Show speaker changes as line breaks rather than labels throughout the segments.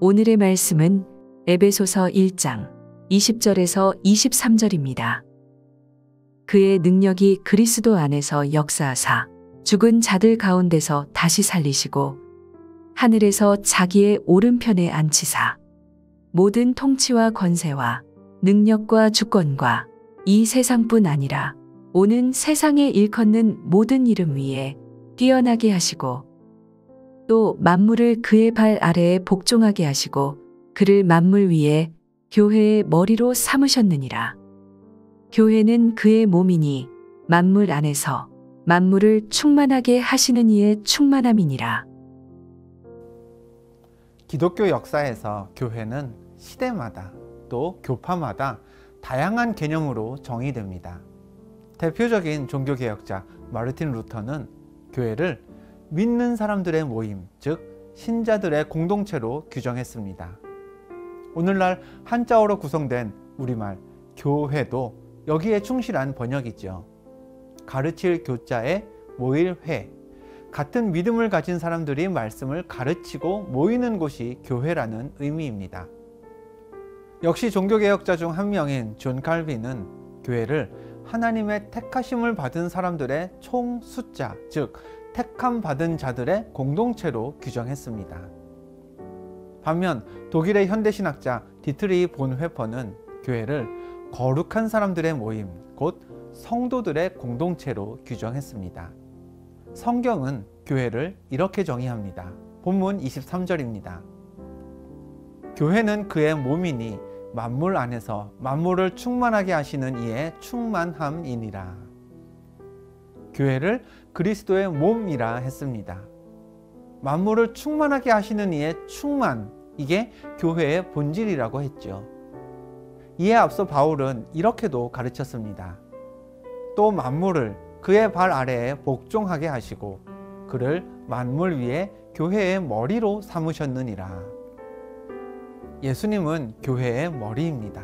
오늘의 말씀은 에베소서 1장 20절에서 23절입니다. 그의 능력이 그리스도 안에서 역사하사 죽은 자들 가운데서 다시 살리시고 하늘에서 자기의 오른편에 앉히사 모든 통치와 권세와 능력과 주권과 이 세상뿐 아니라 오는 세상에 일컫는 모든 이름 위에 뛰어나게 하시고 또 만물을 그의 발 아래에 복종하게 하시고 그를 만물 위에 교회의 머리로 삼으셨느니라. 교회는 그의 몸이니 만물 안에서 만물을 충만하게 하시는 이의 충만함이니라.
기독교 역사에서 교회는 시대마다 또 교파마다 다양한 개념으로 정의됩니다. 대표적인 종교개혁자 마르틴 루터는 교회를 믿는 사람들의 모임, 즉 신자들의 공동체로 규정했습니다. 오늘날 한자어로 구성된 우리말 교회도 여기에 충실한 번역이죠. 가르칠 교자에 모일 회, 같은 믿음을 가진 사람들이 말씀을 가르치고 모이는 곳이 교회라는 의미입니다. 역시 종교개혁자 중 한 명인 존 칼빈은 교회를 하나님의 택하심을 받은 사람들의 총 숫자, 즉 택함 받은 자들의 공동체로 규정했습니다. 반면 독일의 현대신학자 디트리히 본회퍼는 교회를 거룩한 사람들의 모임, 곧 성도들의 공동체로 규정했습니다. 성경은 교회를 이렇게 정의합니다. 본문 23절입니다. 교회는 그의 몸이니 만물 안에서 만물을 충만하게 하시는 이의 충만함이니라. 교회를 그리스도의 몸이라 했습니다. 만물을 충만하게 하시는 이의 충만, 이게 교회의 본질이라고 했죠. 이에 앞서 바울은 이렇게도 가르쳤습니다. 또 만물을 그의 발 아래에 복종하게 하시고 그를 만물 위에 교회의 머리로 삼으셨느니라. 예수님은 교회의 머리입니다.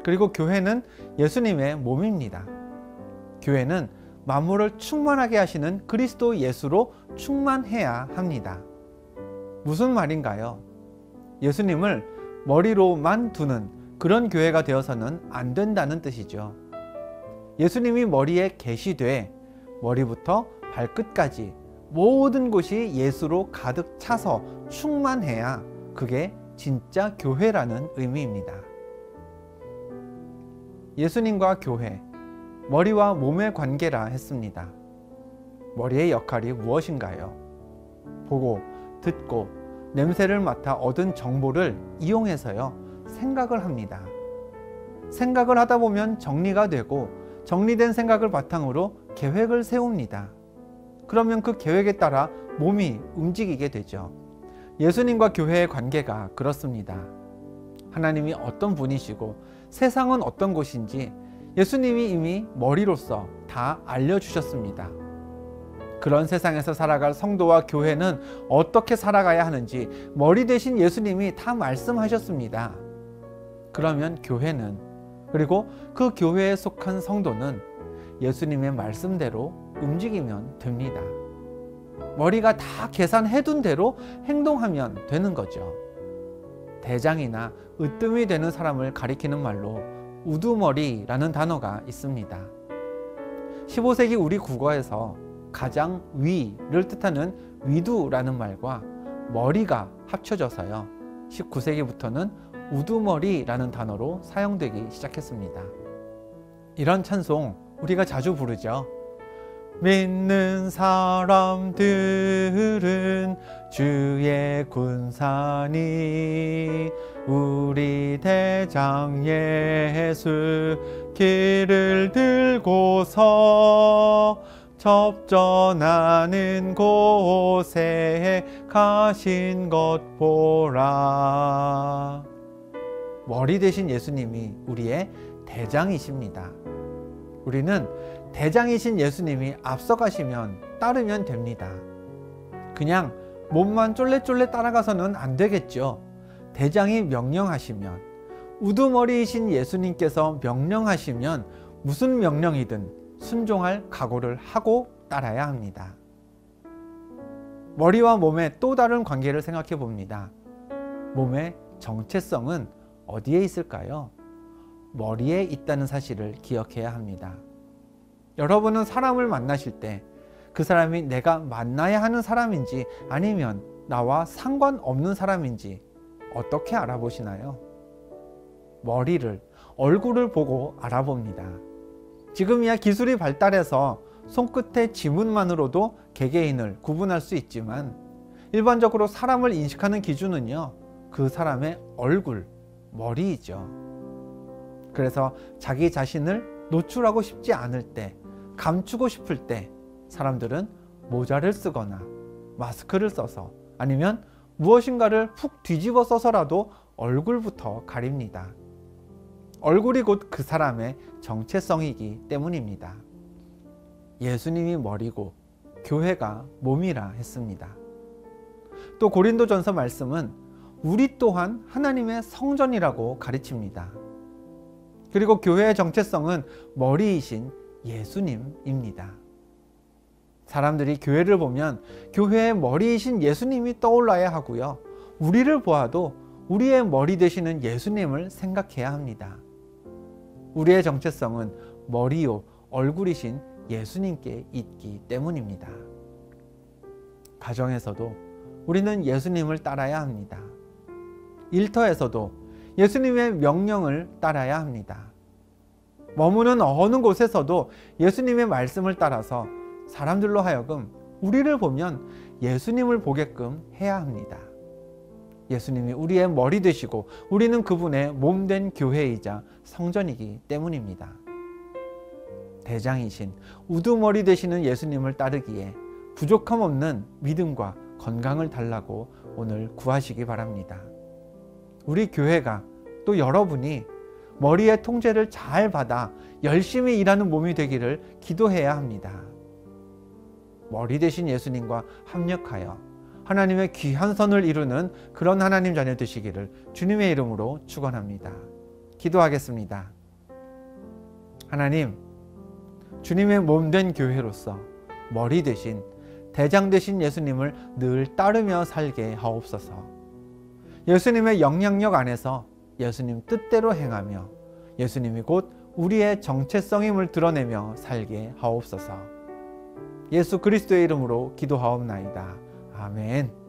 그리고 교회는 예수님의 몸입니다. 교회는 만물을 충만하게 하시는 그리스도 예수로 충만해야 합니다. 무슨 말인가요? 예수님을 머리로만 두는 그런 교회가 되어서는 안 된다는 뜻이죠. 예수님이 머리에 계시되 머리부터 발끝까지 모든 곳이 예수로 가득 차서 충만해야 그게 진짜 교회라는 의미입니다. 예수님과 교회, 머리와 몸의 관계라 했습니다. 머리의 역할이 무엇인가요? 보고, 듣고, 냄새를 맡아 얻은 정보를 이용해서요, 생각을 합니다. 생각을 하다 보면 정리가 되고 정리된 생각을 바탕으로 계획을 세웁니다. 그러면 그 계획에 따라 몸이 움직이게 되죠. 예수님과 교회의 관계가 그렇습니다. 하나님이 어떤 분이시고 세상은 어떤 곳인지 예수님이 이미 머리로서 다 알려주셨습니다. 그런 세상에서 살아갈 성도와 교회는 어떻게 살아가야 하는지 머리 대신 예수님이 다 말씀하셨습니다. 그러면 교회는, 그리고 그 교회에 속한 성도는 예수님의 말씀대로 움직이면 됩니다. 머리가 다 계산해둔 대로 행동하면 되는 거죠. 대장이나 으뜸이 되는 사람을 가리키는 말로 우두머리라는 단어가 있습니다. 15세기 우리 국어에서 가장 위를 뜻하는 위두라는 말과 머리가 합쳐져서요, 19세기부터는 우두머리라는 단어로 사용되기 시작했습니다. 이런 찬송 우리가 자주 부르죠. 믿는 사람들은 주의 군사니 우리 대장 예수 길을 들고서 접전하는 곳에 가신 것 보라. 머리 대신 예수님이 우리의 대장이십니다. 우리는 대장이신 예수님이 앞서가시면 따르면 됩니다. 그냥 몸만 쫄래쫄래 따라가서는 안 되겠죠. 대장이 명령하시면, 우두머리이신 예수님께서 명령하시면 무슨 명령이든 순종할 각오를 하고 따라야 합니다. 머리와 몸의 또 다른 관계를 생각해 봅니다. 몸의 정체성은 어디에 있을까요? 머리에 있다는 사실을 기억해야 합니다. 여러분은 사람을 만나실 때 그 사람이 내가 만나야 하는 사람인지 아니면 나와 상관없는 사람인지 어떻게 알아보시나요? 머리를, 얼굴을 보고 알아봅니다. 지금이야 기술이 발달해서 손끝의 지문만으로도 개개인을 구분할 수 있지만 일반적으로 사람을 인식하는 기준은요, 그 사람의 얼굴, 머리이죠. 그래서 자기 자신을 노출하고 싶지 않을 때, 감추고 싶을 때 사람들은 모자를 쓰거나 마스크를 써서 아니면 무엇인가를 푹 뒤집어 써서라도 얼굴부터 가립니다. 얼굴이 곧 그 사람의 정체성이기 때문입니다. 예수님이 머리고 교회가 몸이라 했습니다. 또 고린도전서 말씀은 우리 또한 하나님의 성전이라고 가르칩니다. 그리고 교회의 정체성은 머리이신 예수님입니다. 사람들이 교회를 보면 교회의 머리이신 예수님이 떠올라야 하고요. 우리를 보아도 우리의 머리 되시는 예수님을 생각해야 합니다. 우리의 정체성은 머리요, 얼굴이신 예수님께 있기 때문입니다. 가정에서도 우리는 예수님을 따라야 합니다. 일터에서도 예수님의 명령을 따라야 합니다. 머무는 어느 곳에서도 예수님의 말씀을 따라서 사람들로 하여금 우리를 보면 예수님을 보게끔 해야 합니다. 예수님이 우리의 머리 되시고 우리는 그분의 몸된 교회이자 성전이기 때문입니다. 대장이신 우두머리 되시는 예수님을 따르기에 부족함 없는 믿음과 건강을 달라고 오늘 구하시기 바랍니다. 우리 교회가 또 여러분이 머리의 통제를 잘 받아 열심히 일하는 몸이 되기를 기도해야 합니다. 머리 되신 예수님과 합력하여 하나님의 귀한 선을 이루는 그런 하나님 자녀 되시기를 주님의 이름으로 축원합니다. 기도하겠습니다. 하나님, 주님의 몸된 교회로서 머리 되신 대장 되신 예수님을 늘 따르며 살게 하옵소서. 예수님의 영향력 안에서 예수님 뜻대로 행하며 예수님이 곧 우리의 정체성임을 드러내며 살게 하옵소서. 예수 그리스도의 이름으로 기도하옵나이다. 아멘.